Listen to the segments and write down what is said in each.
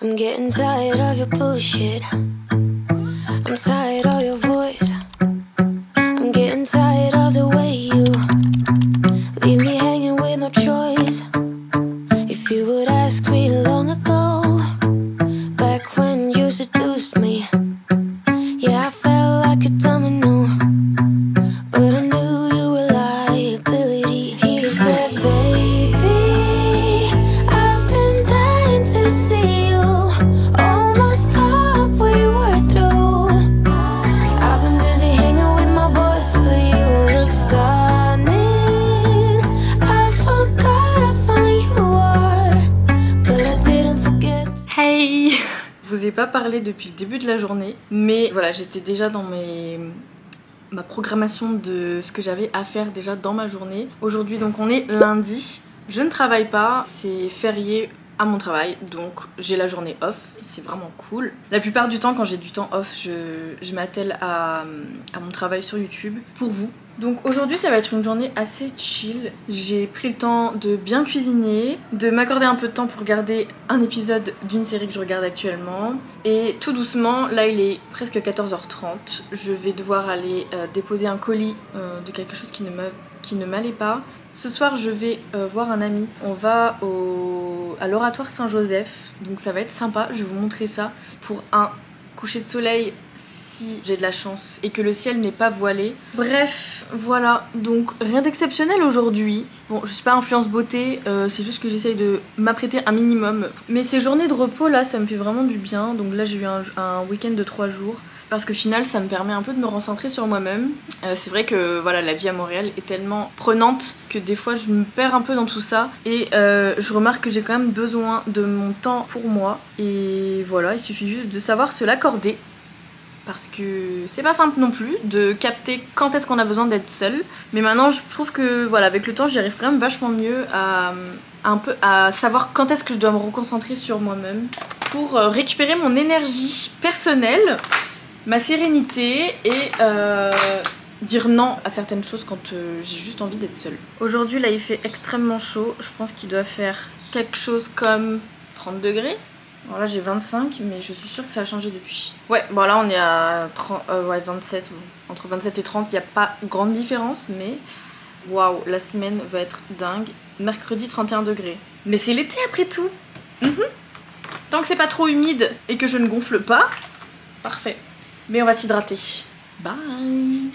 I'm getting tired of your bullshit. I'm tired of your voice. I'm getting tired of the way you leave me hanging with no choice. If you would ask me long ago, back when you seduced me, yeah, I felt like a domino, but I knew you were liability. He said, baby, I've been dying to see you. Almost thought we were through. I've been busy hanging with my boys, but you look stunning. I forgot how fine you are, but I didn't forget. Hey! Je vous ai pas parlé depuis le début de la journée, mais voilà, j'étais déjà dans ma programmation de ce que j'avais à faire déjà dans ma journée. Aujourd'hui donc on est lundi, je ne travaille pas, c'est férié à mon travail, donc j'ai la journée off, c'est vraiment cool. La plupart du temps quand j'ai du temps off, je m'attelle à mon travail sur YouTube pour vous. Donc aujourd'hui ça va être une journée assez chill. J'ai pris le temps de bien cuisiner, de m'accorder un peu de temps pour regarder un épisode d'une série que je regarde actuellement. Et tout doucement, là il est presque 14h30, je vais devoir aller déposer un colis de quelque chose qui ne m'allait pas. Ce soir je vais voir un ami, on va à l'Oratoire Saint-Joseph, donc ça va être sympa, je vais vous montrer ça pour un coucher de soleil si j'ai de la chance et que le ciel n'est pas voilé. Bref, voilà, donc rien d'exceptionnel aujourd'hui. Bon, je suis pas influence beauté, c'est juste que j'essaye de m'apprêter un minimum. Mais ces journées de repos là, ça me fait vraiment du bien. Donc là j'ai eu un week-end de 3 jours. Parce qu'au final ça me permet un peu de me recentrer sur moi-même. C'est vrai que voilà, la vie à Montréal est tellement prenante que des fois je me perds un peu dans tout ça. Et je remarque que j'ai quand même besoin de mon temps pour moi. Et voilà, il suffit juste de savoir se l'accorder. Parce que c'est pas simple non plus de capter quand est-ce qu'on a besoin d'être seul. Mais maintenant je trouve que voilà, avec le temps j'y arrive quand même vachement mieux à savoir quand est-ce que je dois me reconcentrer sur moi-même pour récupérer mon énergie personnelle, ma sérénité et dire non à certaines choses quand j'ai juste envie d'être seule. Aujourd'hui là il fait extrêmement chaud, je pense qu'il doit faire quelque chose comme 30 degrés. Alors là j'ai 25 mais je suis sûre que ça a changé depuis. Ouais, bon là on est à 27, bon, entre 27 et 30 il n'y a pas grande différence mais waouh, la semaine va être dingue. Mercredi 31 degrés. Mais c'est l'été après tout. Tant que c'est pas trop humide et que je ne gonfle pas, parfait. Mais on va s'hydrater. Bye.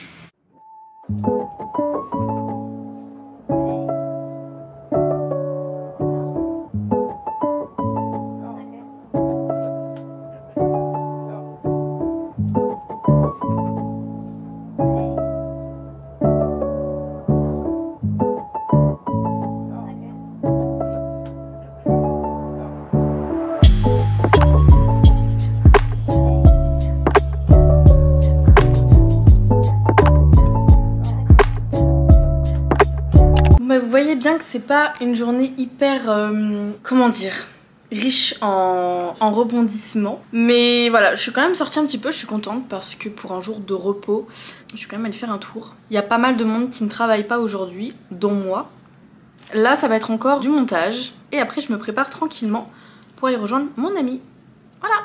Vous voyez bien que c'est pas une journée hyper, comment dire, riche en rebondissements. Mais voilà, je suis quand même sortie un petit peu, je suis contente parce que pour un jour de repos, je suis quand même allée faire un tour. Il y a pas mal de monde qui ne travaille pas aujourd'hui, dont moi. Là, ça va être encore du montage. Et après, je me prépare tranquillement pour aller rejoindre mon ami. Voilà.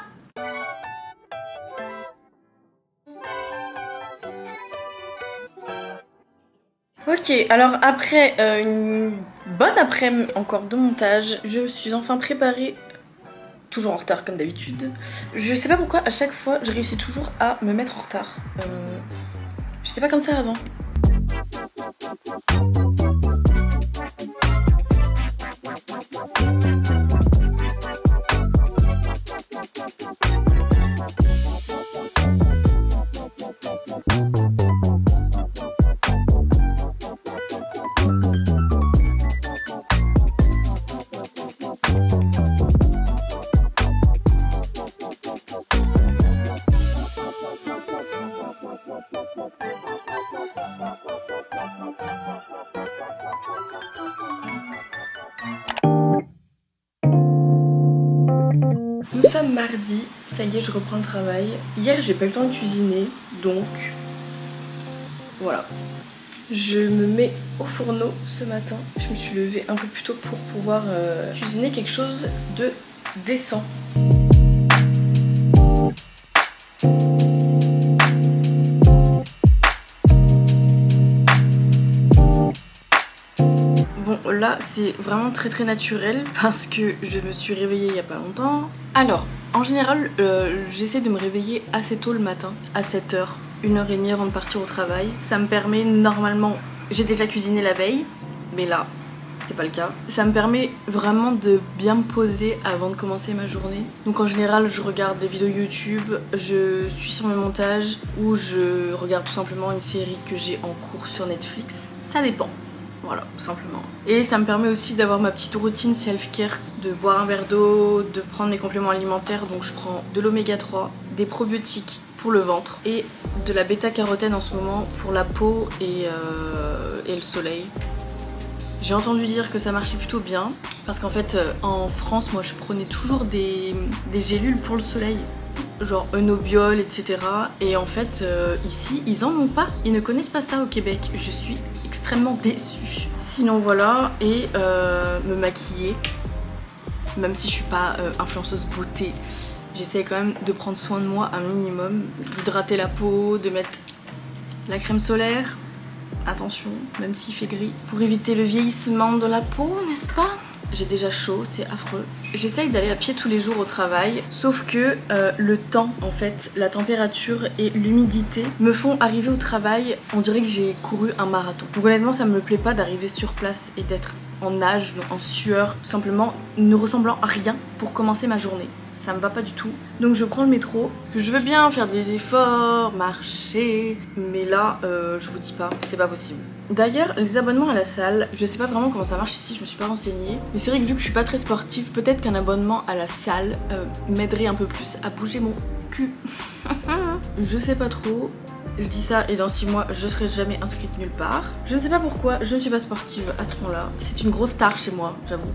Ok, alors après une bonne après-midi encore de montage, je suis enfin préparée, toujours en retard comme d'habitude. Je sais pas pourquoi à chaque fois je réussis toujours à me mettre en retard. J'étais pas comme ça avant. Nous sommes mardi, ça y est, je reprends le travail. Hier, j'ai pas eu le temps de cuisiner, donc voilà. Je me mets au fourneau ce matin. Je me suis levée un peu plus tôt pour pouvoir cuisiner quelque chose de décent. Bon là c'est vraiment très naturel parce que je me suis réveillée il y a pas longtemps. Alors en général j'essaie de me réveiller assez tôt le matin, à 7h, 1h30 avant de partir au travail. Ça me permet normalement, j'ai déjà cuisiné la veille, mais là c'est pas le cas. Ça me permet vraiment de bien me poser avant de commencer ma journée. Donc en général je regarde des vidéos YouTube, je suis sur mes montages ou je regarde tout simplement une série que j'ai en cours sur Netflix. Ça dépend. Voilà, tout simplement. Et ça me permet aussi d'avoir ma petite routine self-care, de boire un verre d'eau, de prendre mes compléments alimentaires. Donc je prends de l'oméga 3, des probiotiques pour le ventre et de la bêta-carotène en ce moment pour la peau et le soleil. J'ai entendu dire que ça marchait plutôt bien parce qu'en fait en France moi je prenais toujours des gélules pour le soleil, genre Eunobiol etc. Et en fait ici ils en ont pas, ils ne connaissent pas ça au Québec. Je suis extrêmement déçue. Sinon voilà, et me maquiller, même si je suis pas influenceuse beauté, j'essaie quand même de prendre soin de moi un minimum, d'hydrater la peau, de mettre la crème solaire. Attention, même s'il fait gris, pour éviter le vieillissement de la peau, n'est-ce pas? J'ai déjà chaud, c'est affreux. J'essaye d'aller à pied tous les jours au travail, sauf que le temps, en fait, la température et l'humidité me font arriver au travail, on dirait que j'ai couru un marathon. Donc honnêtement, ça me plaît pas d'arriver sur place et d'être en nage, en sueur, tout simplement ne ressemblant à rien pour commencer ma journée. Ça me va pas du tout. Donc je prends le métro. Je veux bien faire des efforts, marcher, mais là, je vous dis pas, c'est pas possible. D'ailleurs, les abonnements à la salle, je sais pas vraiment comment ça marche ici, je me suis pas renseignée. Mais c'est vrai que vu que je suis pas très sportive, peut-être qu'un abonnement à la salle m'aiderait un peu plus à bouger mon cul. Je sais pas trop. Je dis ça et dans 6 mois je serai jamais inscrite nulle part. Je ne sais pas pourquoi je ne suis pas sportive à ce point-là. C'est une grosse tare chez moi, j'avoue.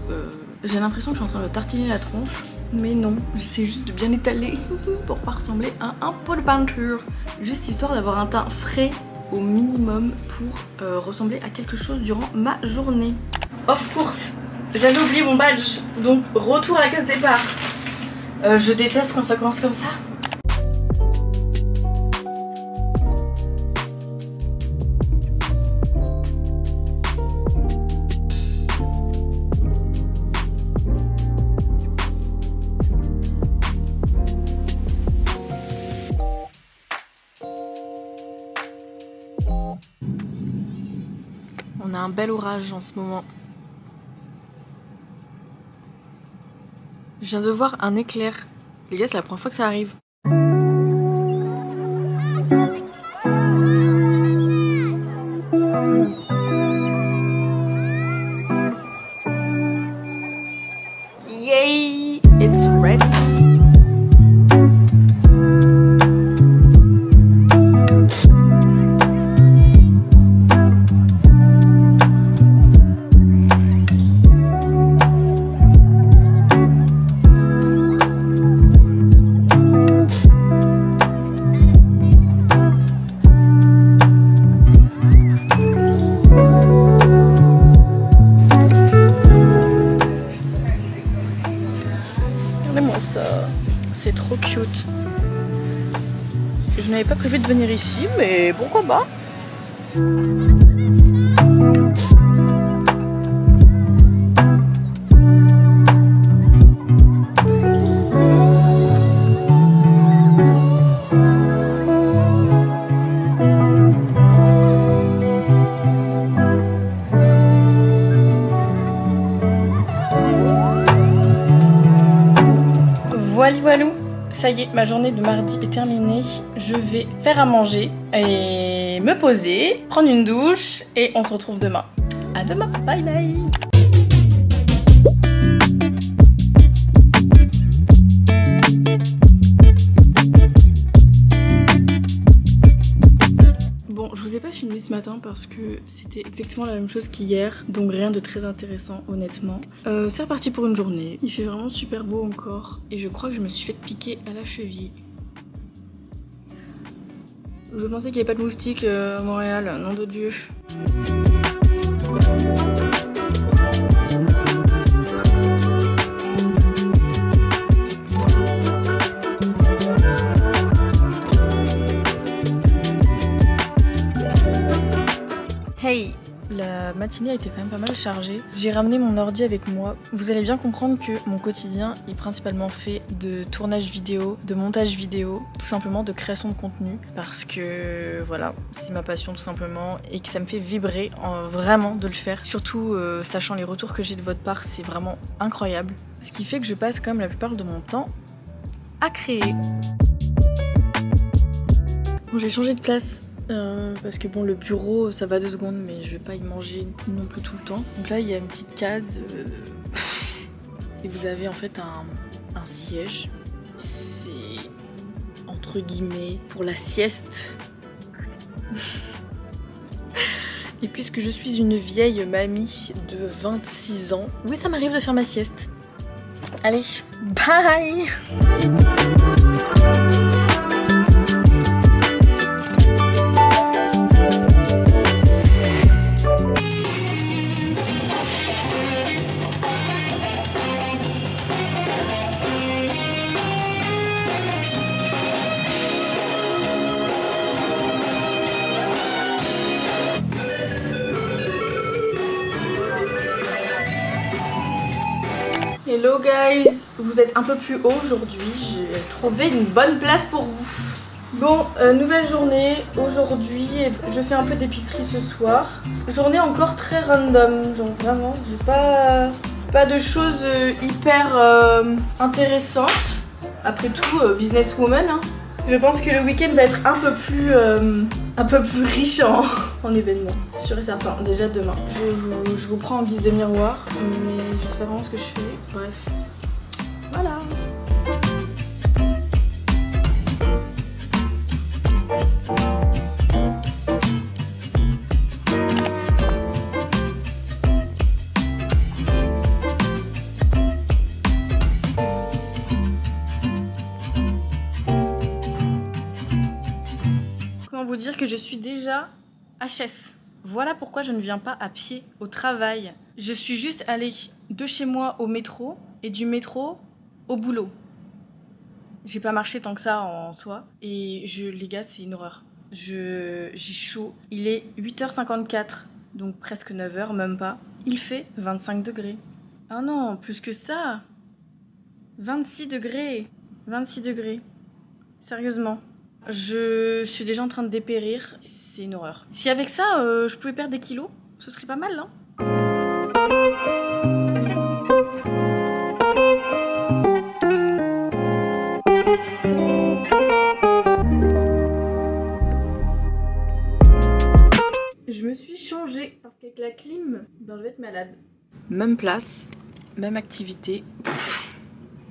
J'ai l'impression que je suis en train de me tartiner la tronche. Mais non, j'essaie juste de bien étaler pour pas ressembler à un pot de peinture. Juste histoire d'avoir un teint frais au minimum pour ressembler à quelque chose durant ma journée. Off course, j'avais oublié mon badge, donc retour à la case départ. Je déteste quand ça commence comme ça. On a un bel orage en ce moment. Je viens de voir un éclair. Les gars, c'est la première fois que ça arrive. Yay! It's ready! Regardez-moi ça, c'est trop cute. Je n'avais pas prévu de venir ici, mais pourquoi pas? Voilà, ça y est, ma journée de mardi est terminée. Je vais faire à manger et me poser, prendre une douche et on se retrouve demain. À demain, bye bye. Bon, je vous ai pas filmé ce matin parce que c'était exactement la même chose qu'hier, donc rien de très intéressant honnêtement. C'est reparti pour une journée, il fait vraiment super beau encore et je crois que je me suis fait piquer à la cheville. Je pensais qu'il n'y avait pas de moustiques à Montréal, nom de Dieu. matinée a été quand même pas mal chargée. J'ai ramené mon ordi avec moi. Vous allez bien comprendre que mon quotidien est principalement fait de tournage vidéo, de montage vidéo, tout simplement de création de contenu. Parce que voilà, c'est ma passion tout simplement et que ça me fait vibrer vraiment de le faire. Surtout sachant les retours que j'ai de votre part, c'est vraiment incroyable. Ce qui fait que je passe quand même la plupart de mon temps à créer. Bon, j'ai changé de place. Parce que bon, le bureau ça va 2 secondes, mais je vais pas y manger non plus tout le temps. Donc là il y a une petite case et vous avez en fait un siège. C'est entre guillemets pour la sieste. Et puisque je suis une vieille mamie de 26 ans, oui, ça m'arrive de faire ma sieste. Allez, bye. Hello guys, vous êtes un peu plus haut aujourd'hui, j'ai trouvé une bonne place pour vous. Bon, nouvelle journée, aujourd'hui je fais un peu d'épicerie ce soir. Journée encore très random, genre vraiment, j'ai pas de choses hyper intéressantes. Après tout, businesswoman, hein. Je pense que le week-end va être un peu plus riche en événements, c'est sûr et certain. Déjà demain, je vous prends en guise de miroir, mais je sais pas vraiment ce que je fais. Bref, voilà. Vous dire que je suis déjà HS. Voilà pourquoi je ne viens pas à pied au travail. Je suis juste allée de chez moi au métro et du métro au boulot. J'ai pas marché tant que ça en soi et les gars, c'est une horreur. J'ai chaud. Il est 8h54, donc presque 9h, même pas. Il fait 25 degrés. Ah non, plus que ça. 26 degrés. 26 degrés. Sérieusement. Je suis déjà en train de dépérir, c'est une horreur. Si avec ça, je pouvais perdre des kilos, ce serait pas mal, hein. Je me suis changée parce qu'avec la clim, ben, je vais être malade. Même place, même activité.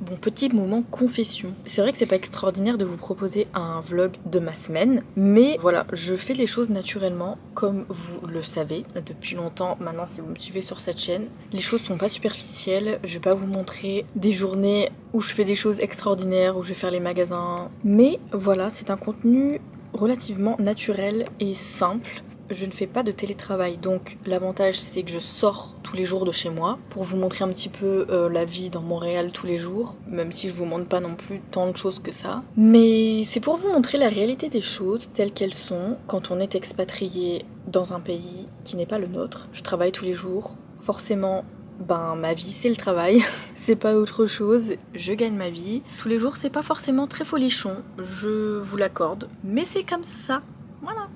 Bon, petit moment confession. C'est vrai que c'est pas extraordinaire de vous proposer un vlog de ma semaine, mais voilà, je fais les choses naturellement, comme vous le savez depuis longtemps maintenant si vous me suivez sur cette chaîne. Les choses sont pas superficielles, je vais pas vous montrer des journées où je fais des choses extraordinaires, où je vais faire les magasins, mais voilà, c'est un contenu relativement naturel et simple. Je ne fais pas de télétravail, donc l'avantage c'est que je sors tous les jours de chez moi pour vous montrer un petit peu la vie dans Montréal tous les jours, même si je vous montre pas non plus tant de choses que ça. Mais c'est pour vous montrer la réalité des choses telles qu'elles sont quand on est expatrié dans un pays qui n'est pas le nôtre. Je travaille tous les jours, forcément ben ma vie c'est le travail, c'est pas autre chose, je gagne ma vie. Tous les jours c'est pas forcément très folichon, je vous l'accorde, mais c'est comme ça, voilà.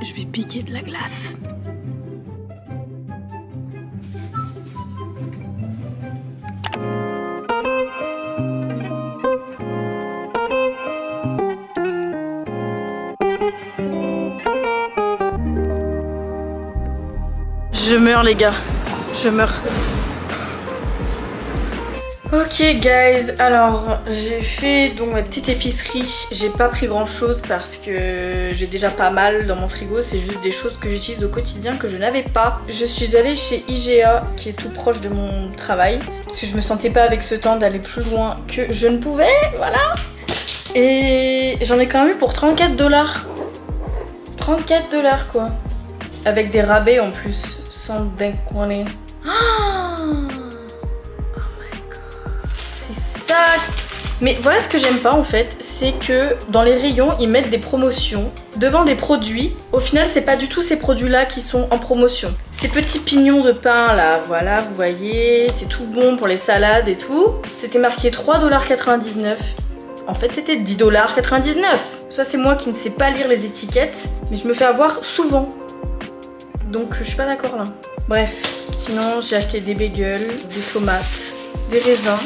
Je vais piquer de la glace. Je meurs les gars, je meurs. Ok guys, alors j'ai fait donc ma petite épicerie. J'ai pas pris grand chose parce que j'ai déjà pas mal dans mon frigo. C'est juste des choses que j'utilise au quotidien que je n'avais pas. Je suis allée chez IGA qui est tout proche de mon travail parce que je me sentais pas avec ce temps d'aller plus loin que je ne pouvais, voilà. Et j'en ai quand même eu pour 34 $. 34 $ quoi. Avec des rabais en plus, sans déconner. Oh! C'est ça Mais voilà ce que j'aime pas en fait, c'est que dans les rayons ils mettent des promotions devant des produits. Au final c'est pas du tout ces produits là qui sont en promotion. Ces petits pignons de pain là, voilà vous voyez, c'est tout bon pour les salades et tout. C'était marqué 3,99 $. En fait c'était 10,99 $. Soit c'est moi qui ne sais pas lire les étiquettes, mais je me fais avoir souvent. Donc je suis pas d'accord là. Bref, sinon j'ai acheté des bagels, des tomates, des raisins.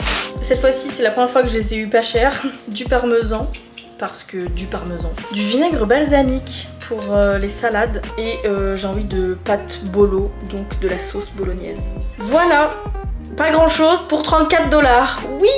Cette fois-ci c'est la première fois que je les ai eu pas cher. Du parmesan, parce que du parmesan. Du vinaigre balsamique pour les salades. Et j'ai envie de pâtes bolo, donc de la sauce bolognaise. Voilà, pas grand chose pour 34 $. Oui!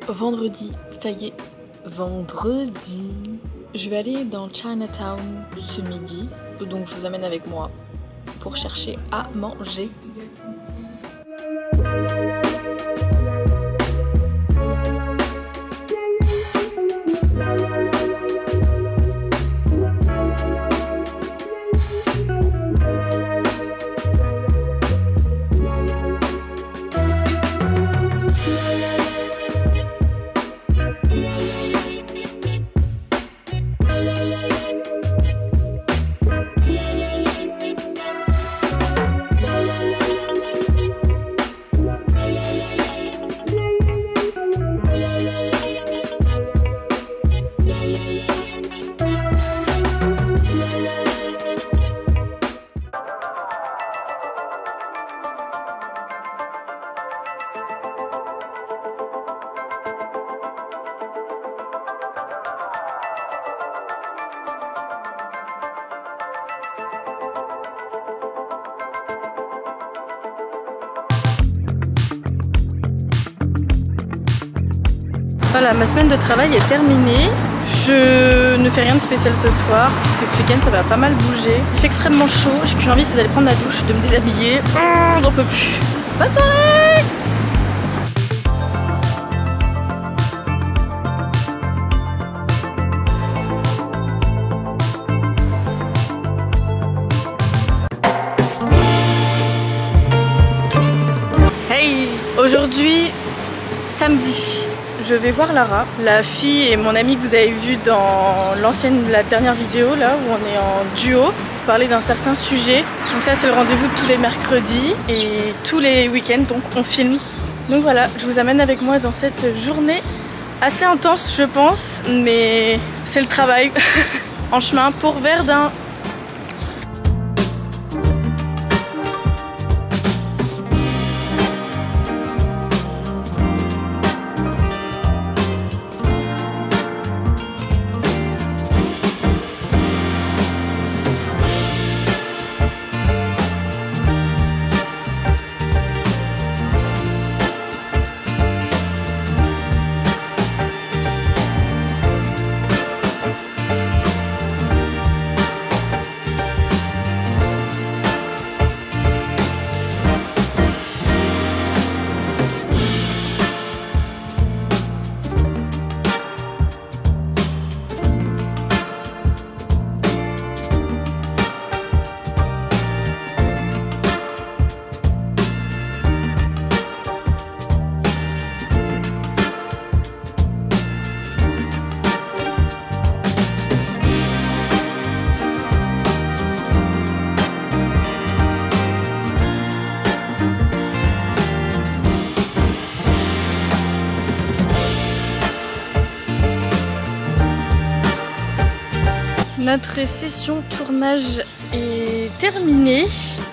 Vendredi, ça y est, vendredi. Je vais aller dans Chinatown ce midi, donc je vous amène avec moi pour chercher à manger. Voilà, ma semaine de travail est terminée. Je ne fais rien de spécial ce soir, puisque ce week-end ça va pas mal bouger. Il fait extrêmement chaud, j'ai qu'une envie, c'est d'aller prendre ma douche, de me déshabiller. J'en peux plus. Bonne soirée! Hey! Aujourd'hui, samedi. Je vais voir Lara, la fille et mon amie que vous avez vu dans la dernière vidéo là où on est en duo pour parler d'un certain sujet. Donc ça c'est le rendez-vous de tous les mercredis et tous les week-ends, donc on filme. Donc voilà, je vous amène avec moi dans cette journée assez intense je pense, mais c'est le travail en chemin pour Verdun. Notre session tournage est terminée.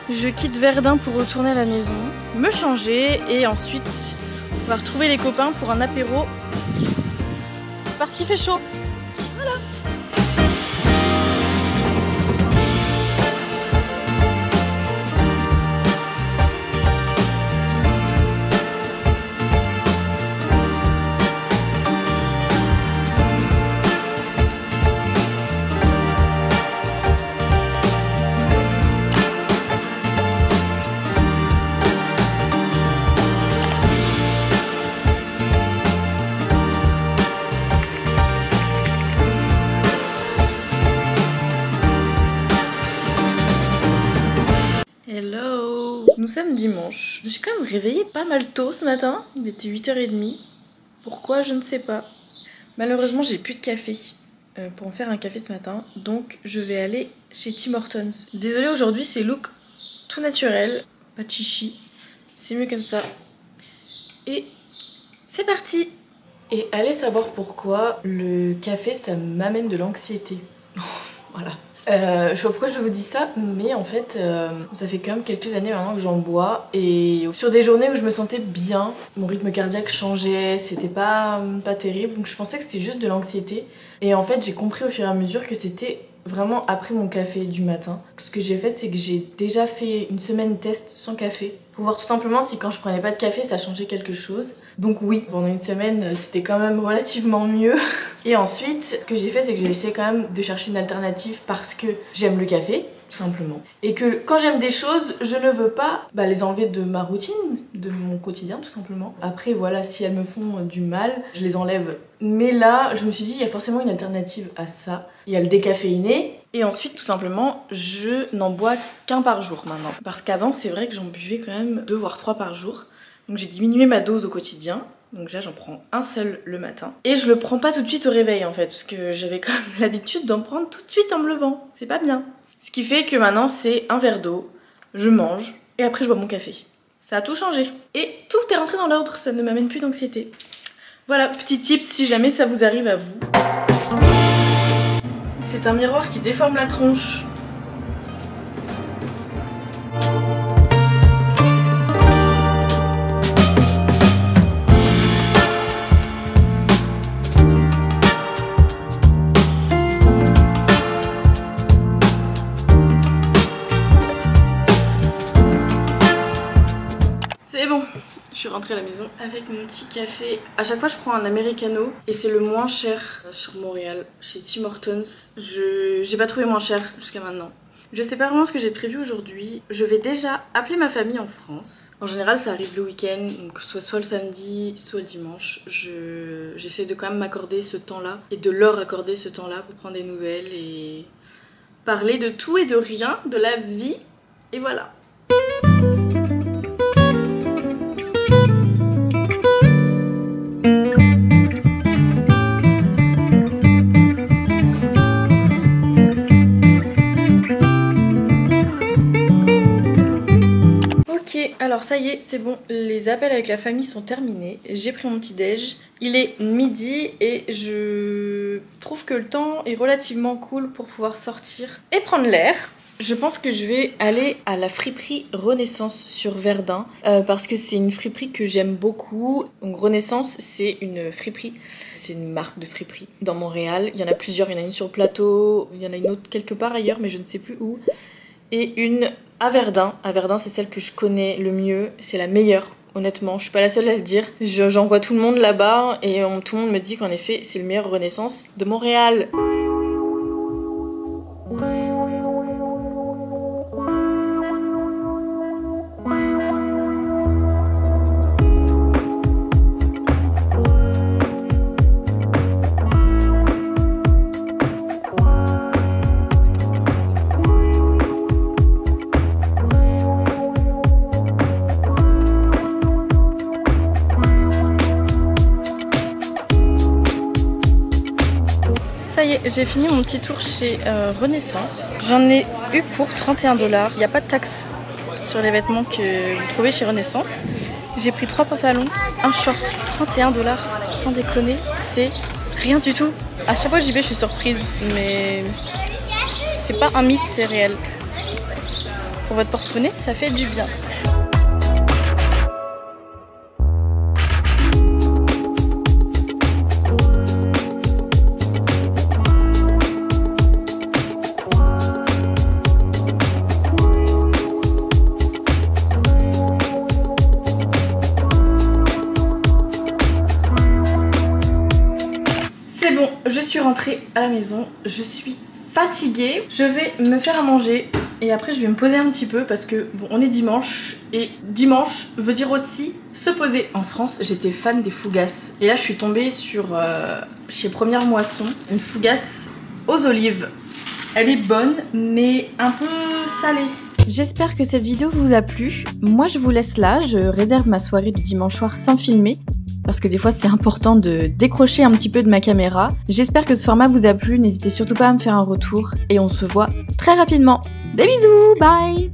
Je quitte Verdun pour retourner à la maison, me changer et ensuite on va retrouver les copains pour un apéro parce qu'il fait chaud. Voilà. Nous sommes dimanche. Je me suis quand même réveillée pas mal tôt ce matin. Il était 8h30. Pourquoi, je ne sais pas. Malheureusement, j'ai plus de café pour en faire un café ce matin. Donc, je vais aller chez Tim Hortons. Désolée, aujourd'hui, c'est look tout naturel. Pas de chichi. C'est mieux comme ça. Et c'est parti! Et allez savoir pourquoi le café, ça m'amène de l'anxiété. Voilà. Je sais pas pourquoi je vous dis ça, mais en fait, ça fait quand même quelques années maintenant que j'en bois. Et sur des journées où je me sentais bien, mon rythme cardiaque changeait, c'était pas terrible. Donc je pensais que c'était juste de l'anxiété. Et en fait, j'ai compris au fur et à mesure que c'était vraiment après mon café du matin. Ce que j'ai fait, c'est que j'ai déjà fait une semaine test sans café. Pour voir tout simplement si quand je prenais pas de café, ça changeait quelque chose. Donc oui, pendant une semaine, c'était quand même relativement mieux. Et ensuite, ce que j'ai fait, c'est que j'ai essayé quand même de chercher une alternative parce que j'aime le café, tout simplement. Et que quand j'aime des choses, je ne veux pas les enlever de ma routine, de mon quotidien, tout simplement. Après, voilà, si elles me font du mal, je les enlève. Mais là, je me suis dit, il y a forcément une alternative à ça. Il y a le décaféiné. Et ensuite, tout simplement, je n'en bois qu'un par jour maintenant. Parce qu'avant, c'est vrai que j'en buvais quand même 2 voire 3 par jour. Donc j'ai diminué ma dose au quotidien. Donc là, j'en prends un seul le matin. Et je le prends pas tout de suite au réveil en fait. Parce que j'avais quand même l'habitude d'en prendre tout de suite en me levant. C'est pas bien. Ce qui fait que maintenant, c'est un verre d'eau. Je mange. Et après, je bois mon café. Ça a tout changé. Et tout est rentré dans l'ordre. Ça ne m'amène plus d'anxiété. Voilà, petit tip si jamais ça vous arrive à vous. C'est un miroir qui déforme la tronche. C'est bon, je suis rentrée à la maison avec mon petit café. À chaque fois, je prends un americano et c'est le moins cher sur Montréal, chez Tim Hortons. J'ai pas trouvé moins cher jusqu'à maintenant. Je sais pas vraiment ce que j'ai prévu aujourd'hui. Je vais déjà appeler ma famille en France. En général, ça arrive le week-end, donc soit le samedi, soit le dimanche. J'essaie de quand même m'accorder ce temps-là et de leur accorder ce temps-là pour prendre des nouvelles et parler de tout et de rien, de la vie. Et voilà. Alors ça y est, c'est bon, les appels avec la famille sont terminés. J'ai pris mon petit déj. Il est midi et je trouve que le temps est relativement cool pour pouvoir sortir et prendre l'air. Je pense que je vais aller à la friperie Renaissance sur Verdun parce que c'est une friperie que j'aime beaucoup. Donc Renaissance, c'est une friperie, c'est une marque de friperie dans Montréal. Il y en a plusieurs, il y en a une sur le plateau, il y en a une autre quelque part ailleurs mais je ne sais plus où. Et une à Verdun. À Verdun, c'est celle que je connais le mieux. C'est la meilleure, honnêtement. Je suis pas la seule à le dire. J'en vois tout le monde là-bas et tout le monde me dit qu'en effet, c'est le meilleur Renaissance de Montréal. Ça y est, j'ai fini mon petit tour chez Renaissance. J'en ai eu pour 31 $. Il n'y a pas de taxe sur les vêtements que vous trouvez chez Renaissance. J'ai pris 3 pantalons, un short, 31 $. Sans déconner, c'est rien du tout. À chaque fois que j'y vais, je suis surprise. Mais c'est pas un mythe, c'est réel. Pour votre porte-monnaie, ça fait du bien. Je suis rentrée à la maison, je suis fatiguée. Je vais me faire à manger et après je vais me poser un petit peu parce que bon, on est dimanche et dimanche veut dire aussi se poser. En France, j'étais fan des fougasses et là je suis tombée sur chez Première Moisson une fougasse aux olives. Elle est bonne mais un peu salée. J'espère que cette vidéo vous a plu. Moi je vous laisse là, je réserve ma soirée du dimanche soir sans filmer. Parce que des fois c'est important de décrocher un petit peu de ma caméra. J'espère que ce format vous a plu, n'hésitez surtout pas à me faire un retour et on se voit très rapidement. Des bisous, bye!